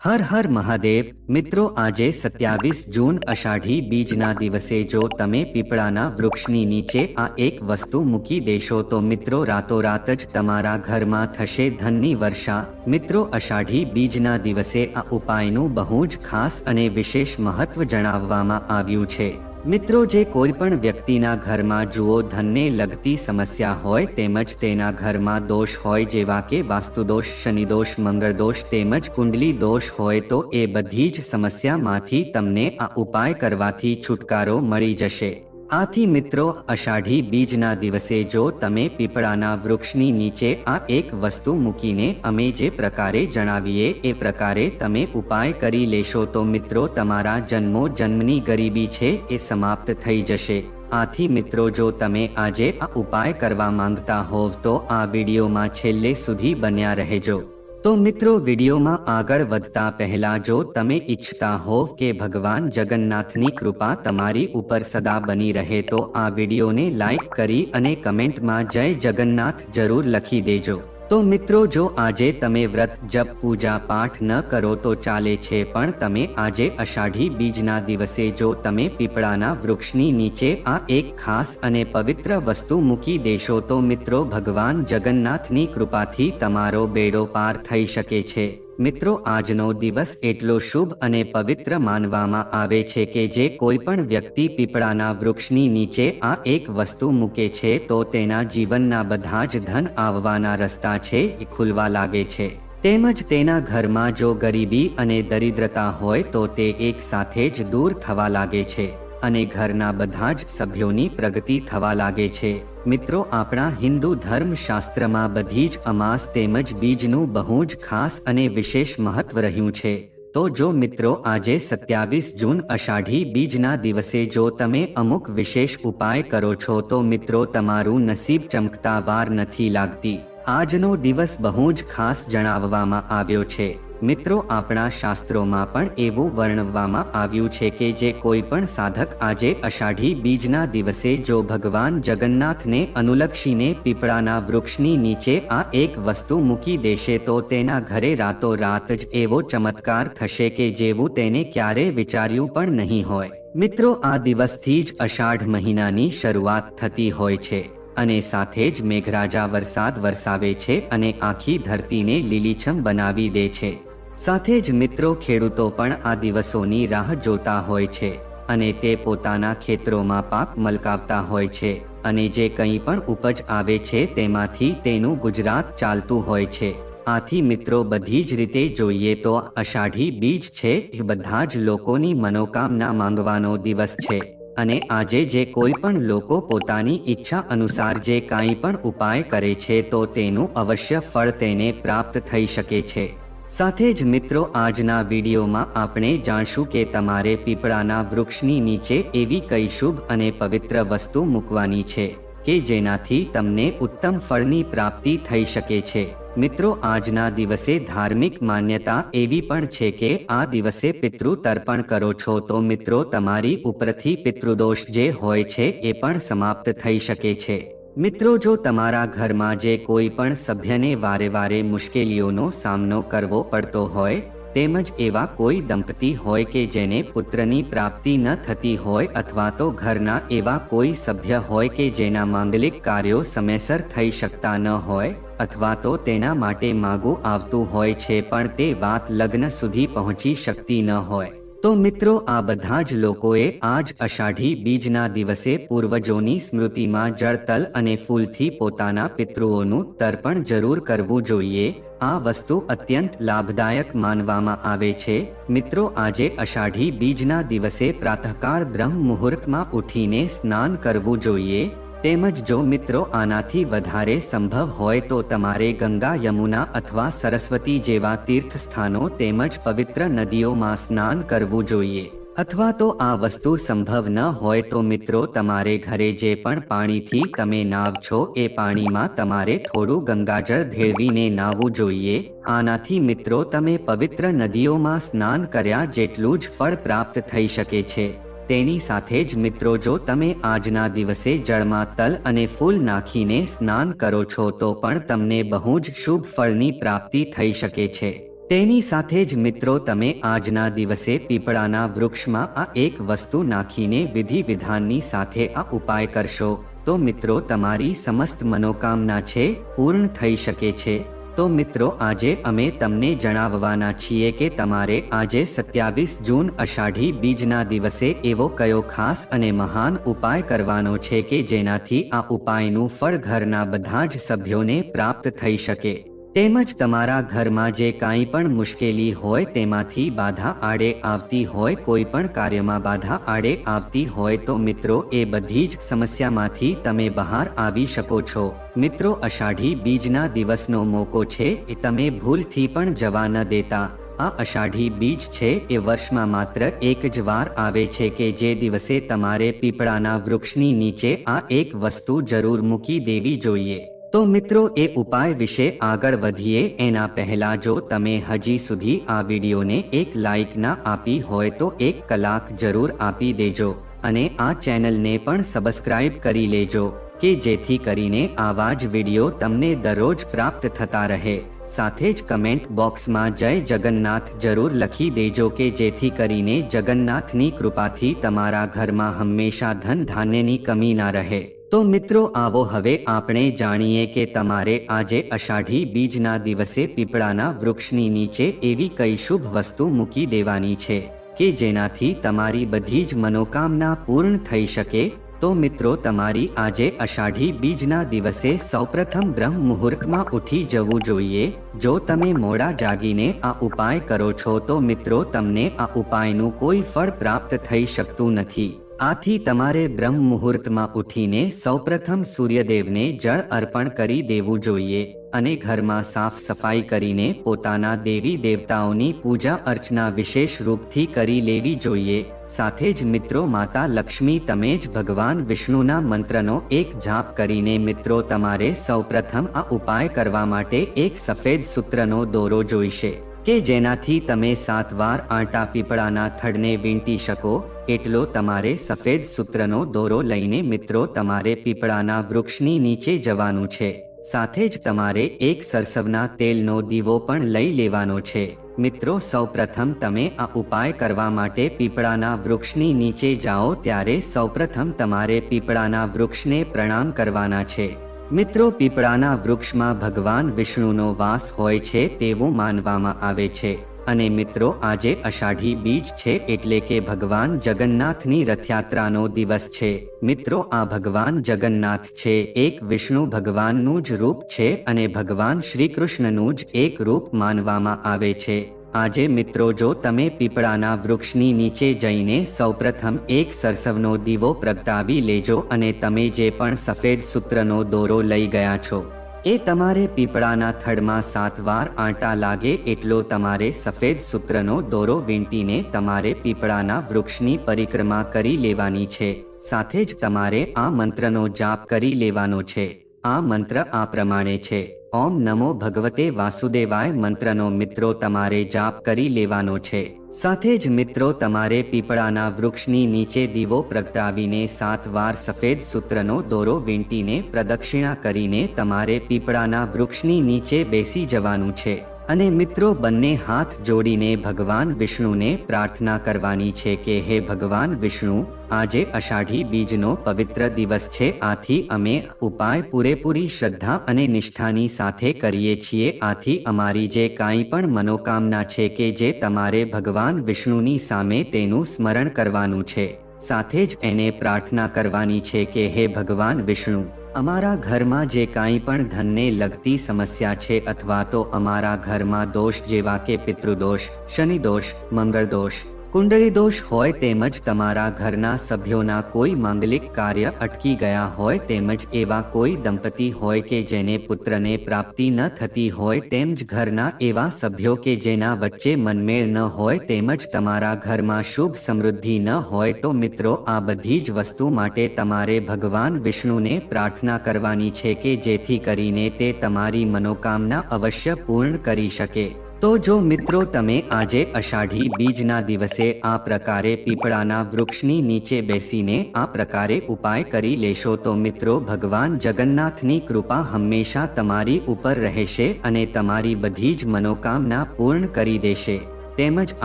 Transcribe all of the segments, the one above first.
હર હર મહાદેવ મિત્રો, આજે 27 જૂન અષાઢી બીજના દિવસે જો તમે પીપળાના વૃક્ષની નીચે આ એક વસ્તુ મૂકી દેશો તો મિત્રો રાતોરાત જ તમારા ઘરમાં થશે ધનની વર્ષા। મિત્રો, અષાઢી બીજના દિવસે આ ઉપાયનું બહુ જ ખાસ અને વિશેષ મહત્વ જણાવવામાં આવ્યું છે। મિત્રો, જે કોઈ પણ વ્યક્તિના ઘરમાં જુઓ ધનને લગતી સમસ્યા હોય તેમજ તેના ઘરમાં દોષ હોય જેવા કે વાસ્તુદોષ, શનિદોષ, મંગળદોષ તેમજ કુંડલી દોષ હોય તો એ બધી જ સમસ્યામાંથી તમને આ ઉપાય કરવાથી છુટકારો મળી જશે। આથી મિત્રો, અષાઢી બીજના દિવસે જો તમે પીપળાના વૃક્ષની નીચે આ એક વસ્તુ મૂકીને અમે જે પ્રકારે જણાવીએ એ પ્રકારે તમે ઉપાય કરી લેશો તો મિત્રો તમારા જન્મો જન્મની ગરીબી છે એ સમાપ્ત થઈ જશે। આથી મિત્રો, જો તમે આજે આ ઉપાય કરવા માંગતા હોવ તો આ વિડીયોમાં છેલ્લે સુધી બન્યા રહેજો। તો મિત્રો, વિડીયોમાં આગળ વધતા પહેલા જો તમે ઈચ્છતા હોવ કે ભગવાન જગન્નાથની કૃપા તમારી ઉપર સદા બની રહે તો આ વિડીયોને લાઈક કરી અને કમેન્ટમાં જય જગન્નાથ જરૂર લખી દેજો। તો મિત્રો, જો આજે તમે વ્રત, જપ, પૂજા પાઠ ન કરો તો ચાલે છે, પણ તમે આજે અષાઢી બીજના દિવસે જો તમે પીપળાના વૃક્ષની નીચે આ એક ખાસ અને પવિત્ર વસ્તુ મૂકી દેશો તો મિત્રો ભગવાન જગન્નાથની કૃપાથી તમારો બેડો પાર થઈ શકે છે। મિત્રો, આજનો દિવસ એટલો શુભ અને પવિત્ર માનવામાં આવે છે કે જે કોઈ પણ વ્યક્તિ પીપળાના વૃક્ષની નીચે આ એક વસ્તુ મૂકે છે તો તેના જીવનના બધા જ ધન આવવાના રસ્તા છે એ ખુલવા લાગે છે। તેમજ તેના ઘરમાં જો ગરીબી અને દરિદ્રતા હોય તો તે એક સાથે જ દૂર થવા લાગે છે અને ઘરના બધા જ સભ્યોની પ્રગતિ થવા લાગે છે। મિત્રો, આપણા હિન્દુ ધર્મ શાસ્ત્રમાં બધી જ અમાસ તેમજ બીજનું બહુ જ ખાસ અને વિશેષ મહત્વ રહ્યું છે। તો જો મિત્રો આજે 27 જૂન અષાઢી બીજના દિવસે જો તમે અમુક વિશેષ ઉપાય કરો છો તો મિત્રો તમારું નસીબ ચમકતા વાર નથી લાગતી। આજનો દિવસ બહુ જ ખાસ જણાવવામાં આવ્યો છે। મિત્રો, આપણા શાસ્ત્રોમાં પણ એવું વર્ણવવામાં આવ્યું છે કે જે કોઈ પણ સાધક આજે અષાઢી બીજના દિવસે જો ભગવાન જગન્નાથને અનુલક્ષીને પીપળાના વૃક્ષની નીચે આ એક વસ્તુ મૂકી દેશે તો તેના ઘરે રાતોરાત જ એવો ચમત્કાર થશે કે જેવું તેને ક્યારેય વિચાર્યું પણ નહીં હોય। મિત્રો, આ દિવસથી જ અષાઢ મહિનાની શરૂઆત થતી હોય છે અને સાથે જ મેઘરાજા વરસાદ વરસાવે છે અને આખી ધરતીને લીલીછમ બનાવી દે છે। સાથે જ મિત્રો, ખેડૂતો પણ આ દિવસોની રાહ જોતા હોય છે અને તે પોતાના ખેતરોમાં પાક મલકાવતા હોય છે અને જે કંઈ પણ ઉપજ આવે છે તેમાંથી તેનું ગુજરાત ચાલતું હોય છે। આથી મિત્રો, બધી જ રીતે જોઈએ તો અષાઢી બીજ છે એ બધા જ લોકોની મનોકામના માંગવાનો દિવસ છે અને આજે જે કોઈ પણ લોકો પોતાની ઈચ્છા અનુસાર જે કાંઈ પણ ઉપાય કરે છે તો તેનું અવશ્ય ફળ તેને પ્રાપ્ત થઈ શકે છે। સાથે જ મિત્રો, આજના વિડીયોમાં આપણે જાણશું કે તમારે પીપળાના વૃક્ષની નીચે એવી કઈ શુભ અને પવિત્ર વસ્તુ મૂકવાની છે કે જેનાથી તમને ઉત્તમ ફળની પ્રાપ્તિ થઈ શકે છે। મિત્રો, આજના દિવસે ધાર્મિક માન્યતા એવી પણ છે કે આ દિવસે પિતૃ તર્પણ કરો છો તો મિત્રો તમારી ઉપરથી પિતૃદોષ જે હોય છે એ પણ સમાપ્ત થઈ શકે છે। મિત્રો, જો તમારા ઘરમાં જે કોઈ પણ સભ્યને વારે વારે મુશ્કેલીઓનો સામનો કરવો પડતો હોય તેમજ એવા કોઈ દંપતી હોય કે જેને પુત્રની પ્રાપ્તિ ન થતી હોય અથવા તો ઘરના એવા કોઈ સભ્ય હોય કે જેના માંગલિક કાર્યો સમયસર થઈ શકતા ન હોય અથવા તો તેના માટે માગું આવતું હોય છે પણ તે વાત લગ્ન સુધી પહોંચી શકતી ન હોય તો મિત્રો આ બધા જ લોકોએ આજ અષાઢી બીજના દિવસે પૂર્વજોની સ્મૃતિમાં જળ, તલ અને ફૂલથી પોતાના પિતૃઓનું તર્પણ જરૂર કરવું જોઈએ। આ વસ્તુ અત્યંત લાભદાયક માનવામાં આવે છે। મિત્રો, આજે અષાઢી બીજના દિવસે પ્રાતઃકાળ બ્રહ્મ મુહૂર્તમાં ઉઠીને સ્નાન કરવું જોઈએ। તેમજ જો મિત્રો આનાથી વધારે સંભવ હોય તો તમારે ગંગા, યમુના અથવા સરસ્વતી જેવા તીર્થ સ્થાનો તેમજ પવિત્ર નદીઓમાં સ્નાન કરવું જોઈએ। અથવા તો આ વસ્તુ સંભવ ન હોય તો મિત્રો તમારે ઘરે જે પણ પાણીથી તમે નાવ છો એ પાણીમાં તમારે થોડું ગંગાજળ ભેળવીને નાહવું જોઈએ। આનાથી મિત્રો તમે પવિત્ર નદીઓમાં સ્નાન કર્યા જેટલું જ ફળ પ્રાપ્ત થઈ શકે છે। તેની સાથે જ મિત્રો જો તમે આજના દિવસે જળમાં તલ અને ફૂલ નાખીને સ્નાન કરો છો તો પણ તમને બહુ જ શુભ ફળની પ્રાપ્તિ થઈ શકે છે। તેની સાથે જ મિત્રો તમે આજના દિવસે પીપળાના વૃક્ષમાં આ એક વસ્તુ નાખીને વિધિ વિધાનની સાથે આ ઉપાય કરશો તો મિત્રો તમારી સમસ્ત મનોકામના છે પૂર્ણ થઈ શકે છે। તો મિત્રો આજે અમે તમને જણાવવાના છીએ કે તમારે આજે 27 જૂન અષાઢી બીજના દિવસે એવો કયો ખાસ અને મહાન ઉપાય કરવાનો છે કે જેનાથી આ ઉપાયનું ફળ ઘરના બધા જ સભ્યોને પ્રાપ્ત થઈ શકે તેમજ તમારા ઘરમાં જે કાંઈ પણ મુશ્કેલી હોય તેમાંથી બાધા આડે આવતી હોય કોઈ પણ કાર્યમાં બાધા આડે આવતી હોય તો મિત્રો એ બધી જ સમસ્યામાંથી તમે બહાર આવી શકો છો। મિત્રો અષાઢી બીજના દિવસનો મોકો છે એ તમે ભૂલથી પણ જવા ન દેતા। આ અષાઢી બીજ છે એ વર્ષમાં માત્ર એક જ વાર આવે છે કે જે દિવસે તમારે પીપળાના વૃક્ષની નીચે આ એક વસ્તુ જરૂર મૂકી દેવી જોઈએ। તો મિત્રો એ ઉપાય વિશે આગળ વધીએ એના પહેલા જો તમે હજી સુધી આ વિડીયોને એક લાઈક ના આપી હોય તો 1 કલાક જરૂર આપી દેજો અને આ ચેનલને પણ સબસ્ક્રાઇબ કરી લેજો કે જેથી કરીને આવા જ વિડીયો તમને દરરોજ પ્રાપ્ત થતા રહે। સાથે જ કમેન્ટ બોક્સમાં જય જગન્નાથ જરૂર લખી દેજો કે જેથી કરીને જગન્નાથની કૃપાથી તમારા ઘરમાં હંમેશા ધન ધાન્યની કમી ના રહે। તો મિત્રો આવો હવે આપણે જાણીએ કે તમારે આજે અષાઢી બીજના દિવસે પીપળાના વૃક્ષની નીચે એવી કઈ શુભ વસ્તુ મૂકી દેવાની છે કે જેનાથી તમારી બધી જ મનોકામના પૂર્ણ થઈ શકે। તો મિત્રો તમારી આજે અષાઢી બીજના દિવસે સૌપ્રથમ બ્રહ્મ મુહૂર્તમાં ઉઠી જવું જોઈએ। જો તમે મોડા જાગીને આ ઉપાય કરો છો તો મિત્રો તમને આ ઉપાયનું કોઈ ફળ પ્રાપ્ત થઈ શકતું નથી। આથી તમારે બ્રહ્મ મુહૂર્તમાં ઉઠીને સૌપ્રથમ સૂર્યદેવને જળ અર્પણ કરી દેવું જોઈએ અને ઘરમાં સાફ સફાઈ કરીને પોતાના દેવી દેવતાઓની પૂજા અર્ચના વિશેષ રૂપથી કરી લેવી જોઈએ। સાથે જ મિત્રો માતા લક્ષ્મી તમે જ ભગવાન વિષ્ણુના મંત્રનો એક જાપ કરીને મિત્રો તમારે સૌપ્રથમ આ ઉપાય કરવા માટે એક સફેદ સૂત્રનો દોરો જોઈશે કે જેનાથી તમે 7 વાર આંટા પીપળાના થડને વીંટી શકો એટલો તમારે સફેદ સૂત્રનો દોરો લઈને મિત્રો તમારે પીપળાના વૃક્ષની નીચે જવાનું છે। સાથે જ તમારે એક સરસવના તેલનો દીવો પણ લઈ લેવાનો છે। મિત્રો સૌપ્રથમ તમે આ ઉપાય કરવા માટે પીપળાના વૃક્ષની નીચે જાઓ ત્યારે સૌપ્રથમ તમારે પીપળાના વૃક્ષને પ્રણામ કરવાના છે। મિત્રો પીપળાના વૃક્ષમાં ભગવાન વિષ્ણુનો વાસ હોય છે તેવું માનવામાં આવે છે અને મિત્રો આજે અષાઢી બીજ છે એટલે કે ભગવાન જગન્નાથની રથયાત્રાનો દિવસ છે। મિત્રો આ ભગવાન જગન્નાથ છે એક વિષ્ણુ ભગવાનનું જ રૂપ છે અને ભગવાન શ્રી કૃષ્ણનું જ એક રૂપ માનવામાં આવે છે। આજે મિત્રો જો તમે પીપળાના વૃક્ષની નીચે જઈને સૌપ્રથમ એક સરસવનો દીવો પ્રગટાવી લેજો અને તમે જે પણ સફેદ સૂત્રનો દોરો લઈ ગયા છો એ તમારે પીપળાના થડમાં 7 વાર આંટા લાગે એટલો તમારે સફેદ સૂત્રનો દોરો વીંટીને તમારે પીપળાના વૃક્ષની પરિક્રમા કરી લેવાની છે। સાથે જ તમારે આ મંત્રનો જાપ કરી લેવાનો છે। આ મંત્ર આ પ્રમાણે છે ઓમ નમો ભગવતે વાસુદેવાય મંત્રનો મિત્રો તમારે જાપ કરી લેવાનો છે। સાથે જ મિત્રો તમારે પીપળાના વૃક્ષની નીચે દીવો પ્રગટાવીને 7 વાર સફેદ સૂત્રનો દોરો વીંટીને પ્રદક્ષિણા કરીને તમારે પીપળાના વૃક્ષની નીચે બેસી જવાનું છે અને મિત્રો બંને હાથ જોડીને ભગવાન વિષ્ણુને પ્રાર્થના કરવાની છે કે હે ભગવાન વિષ્ણુ આજે અષાઢી બીજનો પવિત્ર દિવસ છે આથી અમે ઉપાય પૂરેપૂરી શ્રદ્ધા અને નિષ્ઠાની સાથે કરીએ છીએ। આથી અમારી જે કાંઈ પણ મનોકામના છે કે જે તમારે ભગવાન વિષ્ણુની સામે તેનું સ્મરણ કરવાનું છે। સાથે જ એને પ્રાર્થના કરવાની છે કે હે ભગવાન વિષ્ણુ અમારા ઘરમાં જે કાંઈ પણ ધનને લગતી સમસ્યા છે અથવા તો અમારા ઘરમાં દોષ જેવા કે પિતૃદોષ શનિ દોષ મંગળ દોષ કુંડળી દોષ હોય તેમજ તમારા ઘરના સભ્યોના કોઈ માંગલિક કાર્ય અટકી ગયા હોય તેમજ એવા કોઈ દંપતી હોય કે જેને પુત્રને પ્રાપ્તિ ન થતી હોય તેમજ ઘરના એવા સભ્યો કે જેના વચ્ચે મનમેળ ન હોય તેમજ તમારા ઘરમાં શુભ સમૃદ્ધિ ન હોય તો મિત્રો આ બધી જ વસ્તુ માટે તમારે ભગવાન વિષ્ણુને પ્રાર્થના કરવાની છે કે જેથી કરીને તે તમારી મનોકામના અવશ્ય પૂર્ણ કરી શકે। તો જો મિત્રો તમે આજે અષાઢી બીજના દિવસે આ પ્રકારે પીપળાના વૃક્ષની નીચે બેસીને આ પ્રકારે ઉપાય કરી લેશો તો મિત્રો ભગવાન જગન્નાથની કૃપા હંમેશા તમારી ઉપર રહેશે અને તમારી બધી જ મનોકામના પૂર્ણ કરી દેશે. તેમજ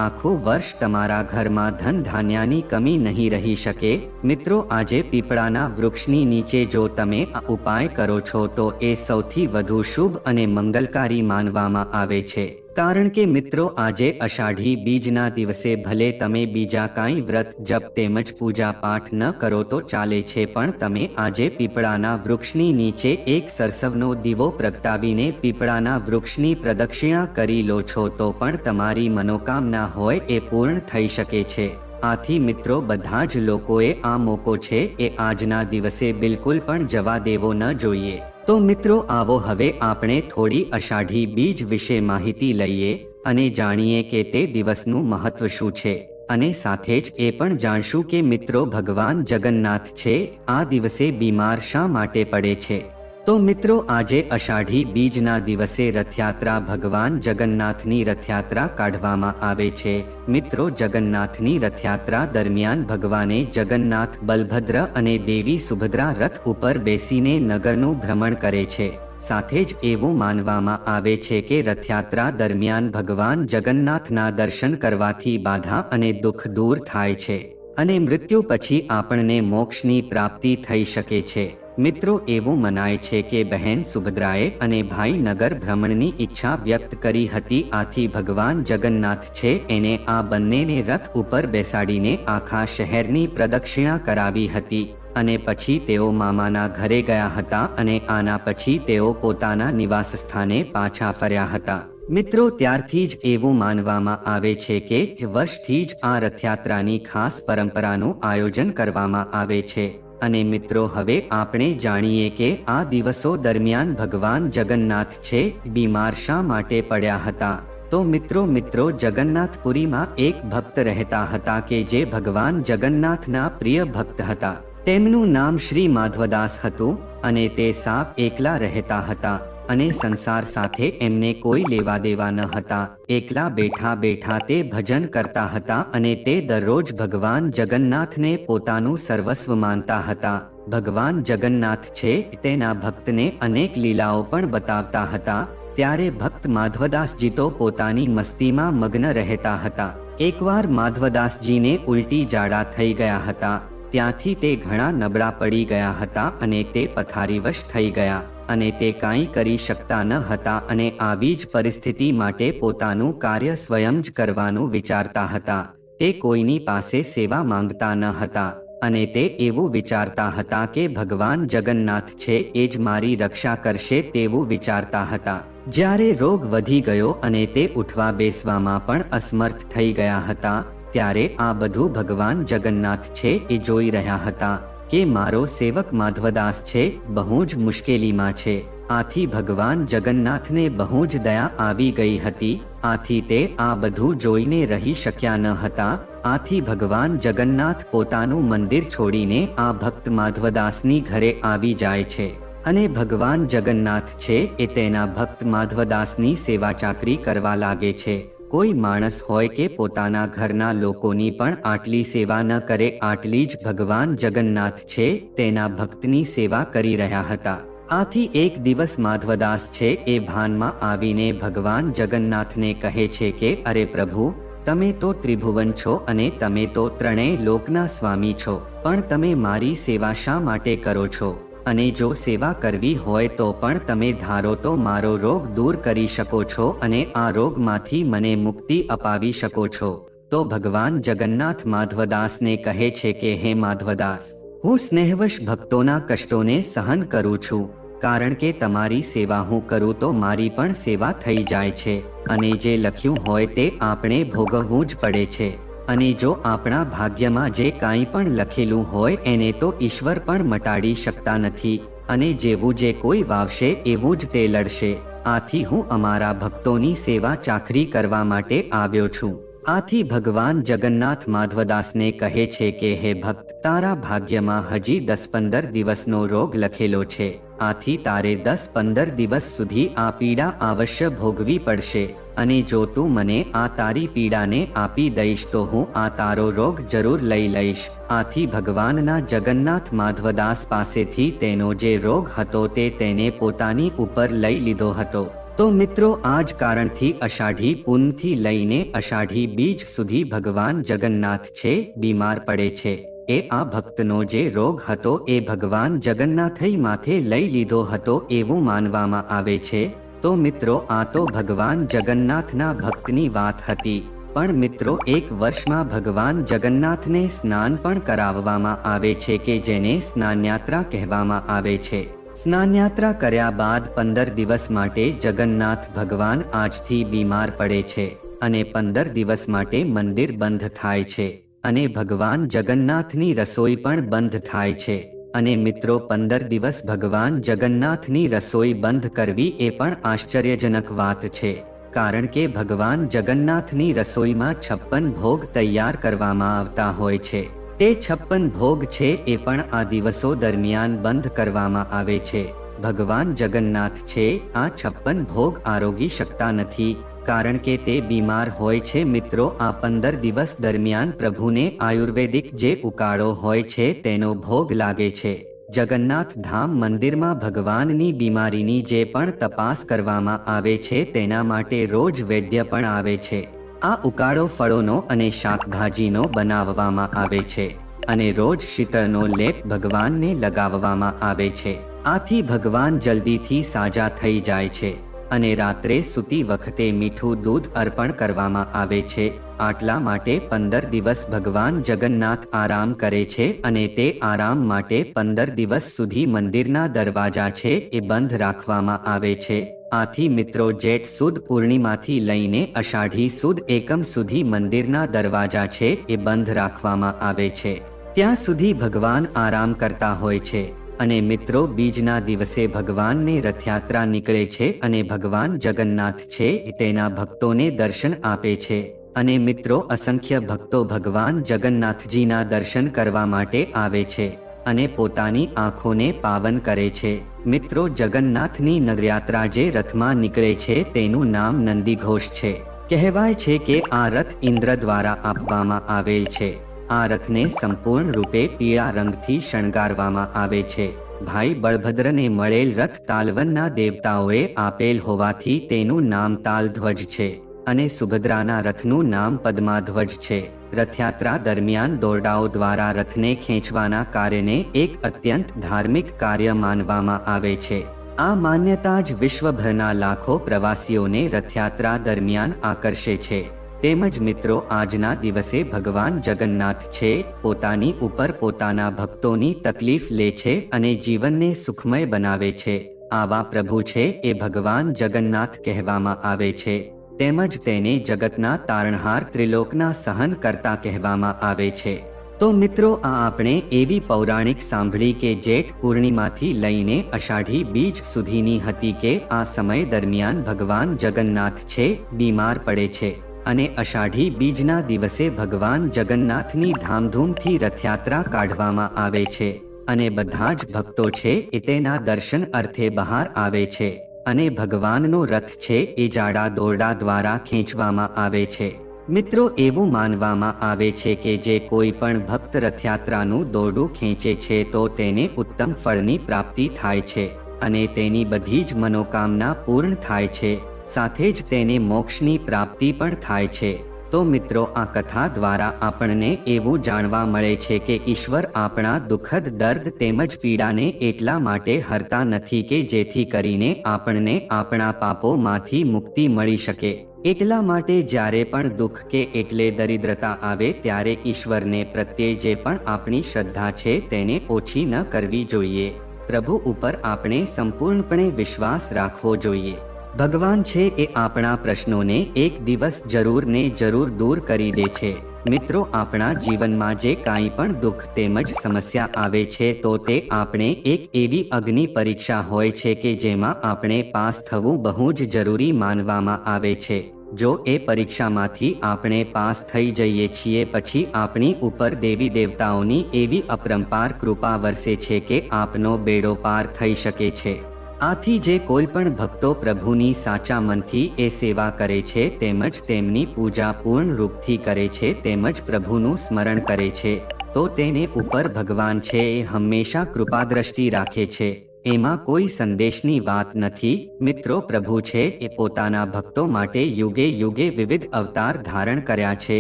આખું વર્ષ તમારા ઘરમાં ધન ધાન્યની કમી નહીં રહી શકે. મિત્રો આજે પીપળાના વૃક્ષની નીચે જો તમે આ ઉપાય કરો છો તો એ સૌથી વધુ શુભ અને મંગલકારી માનવામાં આવે છે. કારણ કે મિત્રો આજે અષાઢી બીજના દિવસે ભલે તમે બીજા કાંઈ વ્રત જપ તેમજ પૂજા પાઠ ન કરો તો ચાલે છે, પણ તમે આજે પીપળાના વૃક્ષની નીચે એક સરસવનો દીવો પ્રગટાવીને પીપળાના વૃક્ષની પ્રદક્ષિણા કરી લો છો તો પણ તમારી મનોકામના હોય એ પૂર્ણ થઈ શકે છે. આથી મિત્રો બધા જ લોકોએ આ મોકો છે એ આજના દિવસે બિલકુલ પણ જવા દેવો ન જોઈએ. તો મિત્રો આવો હવે આપણે થોડી અષાઢી બીજ વિશે માહિતી લઈએ અને જાણીએ કે તે દિવસનું મહત્વ શું છે, અને સાથે જ એ પણ જાણશું કે મિત્રો ભગવાન જગન્નાથ છે આ દિવસે બીમાર શા માટે પડે છે. તો મિત્રો આજે અષાઢી બીજના દિવસે રથયાત્રા ભગવાન જગન્નાથની રથયાત્રા કાઢવામાં આવે છે. મિત્રો જગન્નાથની રથયાત્રા દરમિયાન ભગવાને જગન્નાથ બલભદ્ર અને દેવી સુભદ્રા રથ ઉપર બેસીને નગરનું ભ્રમણ કરે છે. સાથે જ એવું માનવામાં આવે છે કે રથયાત્રા દરમિયાન ભગવાન જગન્નાથના દર્શન કરવાથી બાધા અને દુઃખ દૂર થાય છે અને મૃત્યુ પછી આપણને મોક્ષની પ્રાપ્તિ થઈ શકે છે. મિત્રો એવું મનાય છે કે બહેન સુભદ્રાએ અને ભાઈ નગર ભ્રમણની ઈચ્છા વ્યક્ત કરી હતી. આથી ભગવાન જગન્નાથ છે એને આ બંનેને રથ ઉપર બેસાડીને આખા શહેરની પ્રદક્ષિણા કરાવી હતી અને પછી તેઓ મામાના ઘરે ગયા હતા અને આના પછી તેઓ પોતાના નિવાસ સ્થાને પાછા ફર્યા હતા. મિત્રો ત્યારથી જ એવું માનવામાં આવે છે કે વર્ષથી જ આ રથયાત્રાની ખાસ પરંપરાનું આયોજન કરવામાં આવે છે. અને મિત્રો હવે આપણે જાણીએ કે આ દિવસો દરમિયાન ભગવાન જગન્નાથ છે બીમાર શા માટે પડ્યા હતા. તો મિત્રો જગન્નાથપુરીમાં એક ભક્ત રહેતા હતા કે જે ભગવાન જગન્નાથના પ્રિય ભક્ત હતા. તેમનું નામ શ્રી માધવદાસ હતું અને તે સાવ એકલા રહેતા હતા અને સંસાર સાથે એમને કોઈ લેવા દેવા ન હતા. એકલા બેઠા બેઠા તે ભજન કરતા હતા અને તે દરરોજ ભગવાન જગન્નાથને પોતાનું સર્વસ્વ માનતા હતા. ભગવાન જગન્નાથ છે તેના ભક્તને અનેક લીલાઓ પણ બતાવતા હતા. ત્યારે ભક્ત માધવદાસજી તો પોતાની મસ્તીમાં મગ્ન રહેતા હતા. એકવાર માધવદાસજીને ઉલટી ઝાડા થઈ ગયા હતા. ત્યાંથી તે ઘણા નબળા પડી ગયા હતા અને તે પથારીવશ થઈ ગયા અને તે કાંઈ કરી શકતા ન હતા અને આવી જ પરિસ્થિતિ માટે પોતાનું કાર્ય સ્વયં જ કરવાનું વિચારતા હતા. તે કોઈની પાસે સેવા માંગતા ન હતા અને તે એવું વિચારતા હતા કે ભગવાન જગન્નાથ છે એ જ મારી રક્ષા કરશે તેવું વિચારતા હતા. જ્યારે રોગ વધી ગયો અને તે ઉઠવા બેસવામાં પણ અસમર્થ થઈ ગયા હતા ત્યારે આ બધું ભગવાન જગન્નાથ છે એ જોઈ રહ્યા હતા કે મારો સેવક માધવદાસ છે બહુ જ મુશ્કેલીમાં છે. આથી ભગવાન જગન્નાથને બહુ જ દયા આવી ગઈ હતી. આથી તે આ બધું જોઈને રહી શક્યા ન હતા. આથી ભગવાન જગન્નાથ પોતાનું મંદિર છોડીને આ ભક્ત માધવદાસની ઘરે આવી જાય છે અને ભગવાન જગન્નાથ છે એ તેના ભક્ત માધવદાસની સેવા ચાકરી કરવા લાગે છે. કોઈ માણસ હોય કે પોતાના ઘરના લોકોની પણ આટલી સેવા ન કરે આટલી જ ભગવાન જગન્નાથ છે તેના ભક્તની સેવા કરી રહ્યા હતા. આથી એક દિવસ માધવદાસ છે એ ભાનમાં આવીને ભગવાન જગન્નાથને કહે છે કે અરે પ્રભુ, તમે તો ત્રિભુવન છો અને તમે તો ત્રણેય લોકના સ્વામી છો, પણ તમે મારી સેવા શા માટે કરો છો? અને જો સેવા કરવી હોય તો પણ તમે ધારો તો મારો રોગ દૂર કરી શકો છો અને આ રોગમાંથી મને મુક્તિ અપાવી શકો છો. તો ભગવાન જગન્નાથ માધવદાસને કહે છે કે હે માધવદાસ, હું સ્નેહવશ ભક્તોના કષ્ટોને સહન કરું છું. કારણ કે તમારી સેવા હું કરું તો મારી પણ સેવા થઈ જાય છે અને જે લખ્યું હોય તે આપણે ભોગવવું જ પડે છે. અને જો આપણા ભાગ્યમાં જે કાંઈ પણ લખેલું હોય એને તો ઈશ્વર પણ મટાડી શકતા નથી અને જેવું જે કોઈ વાવશે એવું જ તે લડશે. આથી હું અમારા ભક્તોની સેવા ચાકરી કરવા માટે આવ્યો છું. આથી ભગવાન જગન્નાથ માધવદાસને કહે છે કે હે ભક્ત, તારા ભાગ્યમાં હજી 10-15 દિવસનો રોગ લખેલો છે આથી તારે 10-15 દિવસ સુધી આ પીડા અવશ્ય ભોગવી પડશે, અને જો તું મને આ તારી પીડાને આપી દઈશ તો હું આ તારો રોગ જરૂર લઈ લઈશ. આથી ભગવાનના જગન્નાથ માધવદાસ પાસેથી તેનો જે રોગ હતો તે તેને પોતાની ઉપર લઈ લીધો હતો. તો મિત્રો, આ જ કારણથી અષાઢી પૂનમથી લઈને અષાઢી બીજ સુધી ભગવાન જગન્નાથ છે બીમાર પડે છે. એ આ ભક્તનો જે રોગ હતો એ ભગવાન જગન્નાથે માથે લઈ લીધો હતો એવું માનવામાં આવે છે. તો મિત્રો, આ તો ભગવાન જગન્નાથના ભક્તની વાત હતી. પણ મિત્રો, એક વર્ષમાં ભગવાન જગન્નાથને સ્નાન પણ કરાવવામાં આવે છે કે જેને સ્નાનયાત્રા કહેવામાં આવે છે. સ્નાનયાત્રા કર્યા બાદ 15 દિવસ માટે જગન્નાથ ભગવાન આજથી બીમાર પડે છે અને 15 દિવસ માટે મંદિર બંધ થાય છે અને ભગવાન જગન્નાથની રસોઈ પણ બંધ થાય છે. અને મિત્રો, 15 દિવસ ભગવાન જગન્નાથની રસોઈ બંધ કરવી એ પણ આશ્ચર્યજનક વાત છે, કારણ કે ભગવાન જગન્નાથની રસોઈમાં 56 ભોગ તૈયાર કરવામાં આવતા હોય છે. તે 56 ભોગ છે એ પણ આ દિવસો દરમિયાન બંધ કરવામાં આવે છે. ભગવાન જગન્નાથ છે આ 56 ભોગ આરોગી શકતા નથી, કારણ કે તે બીમાર હોય છે. મિત્રો, આ 15 દિવસ દરમિયાન પ્રભુને આયુર્વેદિક જે ઉકાળો હોય છે તેનો ભોગ લાગે છે. જગન્નાથ ધામ મંદિરમાં ભગવાનની બીમારીની જે પણ તપાસ કરવામાં આવે છે તેના માટે રોજ વૈદ્ય પણ આવે છે. આ ઉકાળો ફળોનો અને શાકભાજીનો બનાવવામાં આવે છે અને રોજ શીતળનો લેપ ભગવાનને લગાવવામાં આવે છે. આથી ભગવાન જલ્દીથી સાજા થઈ જાય છે. અને રાત્રે સૂતી વખતે મીઠું દૂધ અર્પણ કરવામાં આવે છે. આટલા માટે 15 દિવસ ભગવાન જગન્નાથ આરામ કરે છે અને તે આરામ માટે 15 દિવસ સુધી મંદિરના દરવાજા છે એ બંધ રાખવામાં આવે છે. આથી મિત્રો, જેઠ સુદ પૂર્ણિમાથી લઈને અષાઢી સુદ એકમ સુધી મંદિરના દરવાજા છે એ બંધ રાખવામાં આવે છે. ત્યાં સુધી ભગવાન આરામ કરતા હોય છે. અને મિત્રો, બીજના દિવસે ભગવાનને રથયાત્રા નીકળે છે અને ભગવાન જગન્નાથ છે તેના ભક્તોને દર્શન આપે છે. અને મિત્રો, અસંખ્ય ભક્તો ભગવાન જગન્નાથજીના દર્શન કરવા માટે આવે છે અને પોતાની આંખોને પાવન કરે છે. મિત્રો, જગન્નાથની નગરયાત્રા જે રથમાં નીકળે છે તેનું નામ નંદીઘોષ છે. કહેવાય છે કે આ રથ ઇન્દ્ર દ્વારા આપવામાં આવેલ છે. આ રથને સંપૂર્ણ રૂપે પીળા રંગથી શણગારવામાં આવે છે. ભાઈ બળભદ્રને મળેલ રથ તાલવનના દેવતાઓએ આપેલ હોવાથી તેનું નામ તાલધ્વજ છે અને સુભદ્રાના રથનું નામ પદ્માધ્વજ છે. રથયાત્રા દરમિયાન દોરડાઓ દ્વારા રથને ખેંચવાના કાર્યને એક અત્યંત ધાર્મિક કાર્ય માનવામાં આવે છે. આ માન્યતા જ વિશ્વભરના લાખો પ્રવાસીઓને રથયાત્રા દરમિયાન આકર્ષે છે. તેમજ મિત્રો, આજના દિવસે ભગવાન જગન્નાથ છે પોતાની ઉપર પોતાના ભક્તોની તકલીફ લે છે અને જીવનને સુખમય બનાવે છે. આવા પ્રભુ છે એ ભગવાન જગન્નાથ કહેવામાં આવે છે. તેમજ તેને જગતના તારણહાર, ત્રિલોકના સહન કરતા કહેવામાં આવે છે. તો મિત્રો, આ આપણે એવી પૌરાણિક સાંભળી કે જેઠ પૂર્ણિમાથી લઈને અષાઢી બીજ સુધીની હતી કે આ સમય દરમિયાન ભગવાન જગન્નાથ છે બીમાર પડે છે અને અષાઢી બીજના દિવસે ભગવાન જગન્નાથની ધામધૂમથી રથયાત્રા કાઢવામાં આવે છે અને બધા જ ભક્તો છે એ તેના દર્શન અર્થે બહાર આવે છે. અને ભગવાનનો રથ છે એ જાડા દોરડા દ્વારા ખેંચવામાં આવે છે. મિત્રો, એવું માનવામાં આવે છે કે જે કોઈ પણ ભક્ત રથયાત્રાનું દોરડું ખેંચે છે તો તેને ઉત્તમ ફળની પ્રાપ્તિ થાય છે અને તેની બધી જ મનોકામના પૂર્ણ થાય છે. સાથે જ તેને મોક્ષની પ્રાપ્તિ પણ થાય છે. તો મિત્રો, આ કથા દ્વારા આપણને એવું જાણવા મળે છે કે ઈશ્વર આપણા દુઃખદ દર્દ તેમજ પીડાને એટલા માટે હરતા નથી કે જેથી કરીને આપણને આપણા પાપોમાંથી મુક્તિ મળી શકે. એટલા માટે જ્યારે પણ દુઃખ કે એટલે દરિદ્રતા આવે ત્યારે ઈશ્વરને પ્રત્યે જે પણ આપણી શ્રદ્ધા છે તેને ઓછી ન કરવી જોઈએ. પ્રભુ ઉપર આપણે સંપૂર્ણપણે વિશ્વાસ રાખવો જોઈએ. ભગવાન છે એ આપણા પ્રશ્નોને એક દિવસ જરૂર ને જરૂર દૂર કરી દે છે. મિત્રો, આપણા જીવનમાં જે કાંઈ પણ દુઃખ તેમજ સમસ્યા આવે છે તો તે આપણે એક એવી અગ્નિ પરીક્ષા હોય છે કે જેમાં આપણે પાસ થવું બહુ જ જરૂરી માનવામાં આવે છે. જો એ પરીક્ષામાંથી આપણે પાસ થઈ જઈએ છીએ પછી આપણી ઉપર દેવી દેવતાઓની એવી અપરંપાર કૃપા વરસે છે કે આપનો બેડો પાર થઈ શકે છે। આથી જે કોઈ પણ ભક્તો પ્રભુની સાચા મનથી એ સેવા કરે છે તેમજ તેમની પૂજા પૂર્ણ રૂપથી કરે છે તેમજ પ્રભુનું સ્મરણ કરે છે તો તેને ઉપર ભગવાન છે એ હંમેશા કૃપાદ્રષ્ટિ રાખે છે। એમાં કોઈ સંદેશની વાત નથી મિત્રો। પ્રભુ છે એ પોતાના ભક્તો માટે યુગે યુગે વિવિધ અવતાર ધારણ કર્યા છે।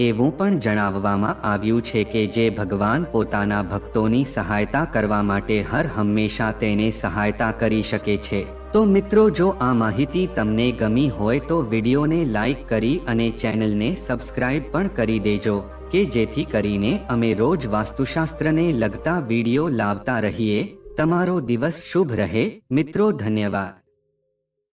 એવું પણ જણાવવામાં આવ્યું છે કે જે ભગવાન પોતાના ભક્તોની સહાયતા કરવા માટે હર હંમેશા તેને સહાયતા કરી શકે છે। તો મિત્રો જો આ માહિતી તમને ગમી હોય તો વિડીયોને લાઈક કરી અને ચેનલને સબસ્ક્રાઇબ પણ કરી દેજો કે જેથી કરીને અમે રોજ વાસ્તુશાસ્ત્રને લગતા વિડીયો લાવતા રહીએ। તમારો દિવસ શુભ રહે મિત્રો। ધન્યવાદ।